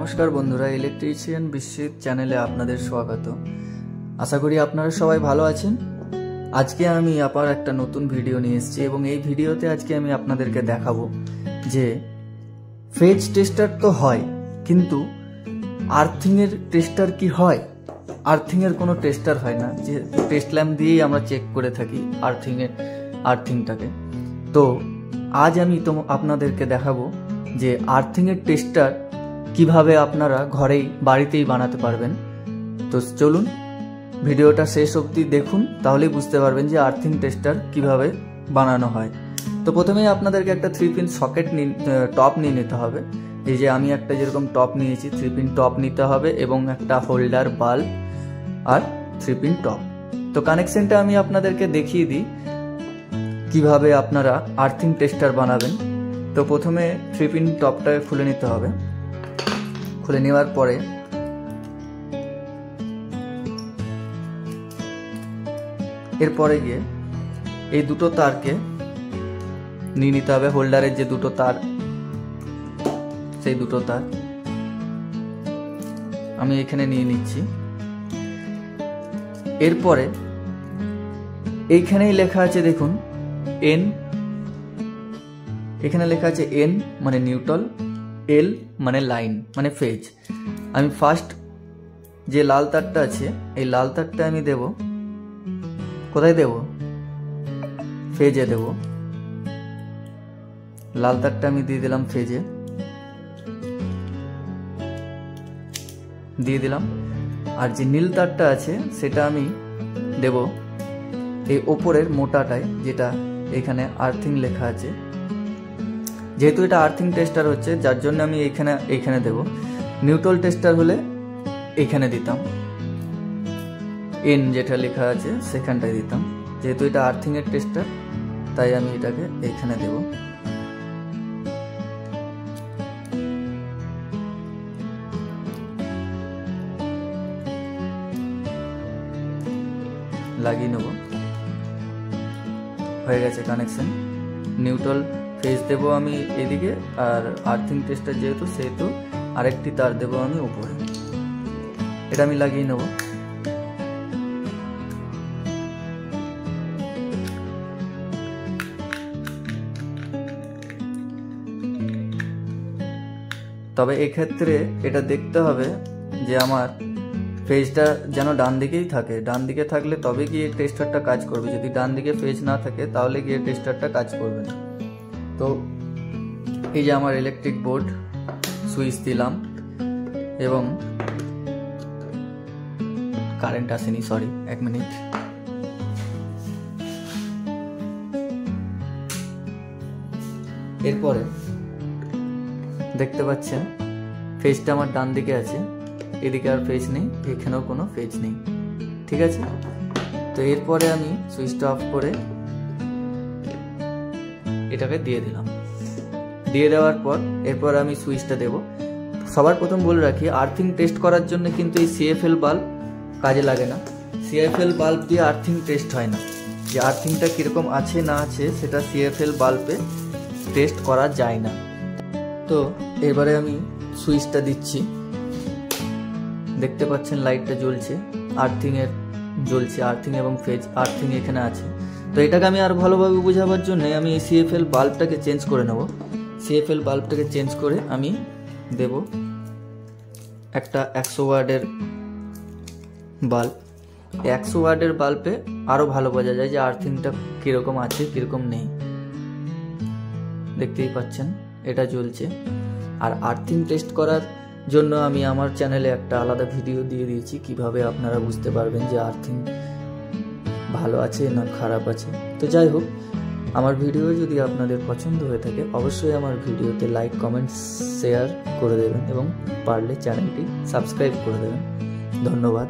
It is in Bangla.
नमस्कार बंधुरा इलेक्ट्रिशियन विश्व चैनेले आपनादेर स्वागत। आशा करी आपनारा सबाई भालो आछेन। आजके आमी आबार एकटा नतून भिडियो निये एसेछि एबं एई भिडियोते आजके आमी आपनादेरके देखाबो जे फेज टेस्टार तो हय किन्तु आर्थिंगेर टेस्टार कि हय। आर्थिंगेर कोनो टेस्टार हय ना, जे टेस्ट लैम्प दिएई आमरा चेक करे थाकि आर्थिंगटाके। तो आज आमी तो आपनादेरके देखाबो जे आर्थिंगेर टेस्टार किभाबे आपनारा घरेई बाड़ीतेई बानाते पारबेन। तो चलुन भिडियोटा शेष अब्दि देखुन, ताहलेई बुझते पारबेन जे आर्थिंग टेस्टार किभाबे बानानो हय। तो प्रथमेई आपनादेरके एकटा 3 पिन सकेट टप निये निते होबे। এই যে আমি একটা যেরকম টপ নিয়েছি 3 পিন টপ নিতে হবে এবং একটা হোল্ডার বাল্ব আর 3 পিন টপ। তো কানেকশনটা আমি আপনাদেরকে দেখিয়ে দিই কিভাবে আপনারা আর্থিং টেস্টার বানাবেন। তো প্রথমে 3 পিন টপটা খুলে নিতে হবে। খুলে নেওয়ার পরে এরপরে গিয়ে এই দুটো তারকে নিয়ে নিতে হবে। হোল্ডারের যে দুটো তার সেই দুটো তার আমি এখানে নিয়ে নিচ্ছি। এরপরে এইখানেই লেখা আছে দেখুন এন, এখানে লেখা আছে এন মানে নিউট্রাল, এল মানে লাইন মানে ফেজ। আমি ফার্স্ট যে লাল তারটা আছে এই লাল তারটা আমি দেব কোথায় দেব, ফেজে দেব। লাল তারটা আমি দিয়ে দিলাম ফেজে, দিয়ে দিলাম। আর যে নীল তারটা আছে সেটা আমি দেব এই ওপরের মোটাটায়, যেটা এখানে আর্থিং লেখা আছে। যেহেতু এটা আর্থিং টেস্টার হচ্ছে যার জন্য আমি এইখানে দেব। নিউট্রাল টেস্টার হলে এইখানে দিতাম, এন যেটা লেখা আছে সেখানটায় দিতাম। যেহেতু এটা আর্থিং এর টেস্টার তাই আমি এটাকে এইখানে দেব। লাগিয়ে নেব, হয়ে গেছে কানেকশন। নিউট্রাল ফেজ দেব আমি এদিকে, আর আর্থিং টেস্টার যেহেতু সেহেতু আরেকটি তার দেব আমি উপরে। এটা আমি লাগিয়ে নেব। তবে এক্ষেত্রে এটা দেখতে হবে যে আমার ফেজটা যেন ডান দিকেই থাকে। ডান দিকে থাকলে তবে গিয়ে টেস্টারটা কাজ করবে। যদি ডান দিকে ফেজ না থাকে তাহলে গিয়ে টেস্টারটা কাজ করবে না। তো এই যে আমার ইলেকট্রিক বোর্ড, সুইচ দিলাম এবং কারেন্ট আসেনি, সরি 1 মিনিট। এরপরে দেখতে পাচ্ছেন ফেজটা আমার ডান দিকে আছে, এদিকে আর ফেজ নেই, এখানেও কোনো ফেজ নেই, ঠিক আছে। তো এরপরে আমি সুইচটা অফ করে এটাকে দিয়ে দিলাম। দিয়ে দেওয়ার পর এরপর আমি সুইচটা দেব। সবার প্রথম বলে রাখি আর্থিং টেস্ট করার জন্য কিন্তু এই সিএফএল বাল্ব কাজে লাগে না। সিএফএল বাল্ব দিয়ে আর্থিং টেস্ট হয় না। যে আর্থিংটা কীরকম আছে না আছে সেটা সিএফএল বাল্বে টেস্ট করা যায় না। তো এবারে আমি সুইচটা দিচ্ছি, দেখতে পাচ্ছেন লাইটটা জ্বলছে, আর্থিংয়ের জ্বলছে, আর্থিং এবং ফেজ আর্থিং এখানে আছে। তো এটাকে আমি আর ভালোভাবে বোঝাবার জন্য আমি এই সিএফএল বাল্বটাকে চেঞ্জ করে নেব। সিএফএল বাল্বটাকে চেঞ্জ করে আমি দেব একটা 100 ওয়াটের বাল্ব। 100 ওয়াটের বাল্বে আরও ভালো বোঝা যায় যে আর্থিংটা কীরকম আছে কীরকম নেই। দেখতেই পাচ্ছেন এটা জ্বলছে। আর আর্থিং টেস্ট করার জন্য আমি আমার চ্যানেলে একটা আলাদা ভিডিও দিয়ে দিয়েছি কিভাবে আপনারা বুঝতে পারবেন যে আর্থিং ভালো আছে না খারাপ আছে। তো যাই হোক, আমার ভিডিও যদি আপনাদের পছন্দ হয়ে থাকে অবশ্যই আমার ভিডিওতে লাইক কমেন্ট শেয়ার করে দেবেন এবং পারলে চ্যানেলটি সাবস্ক্রাইব করে দেবেন। ধন্যবাদ।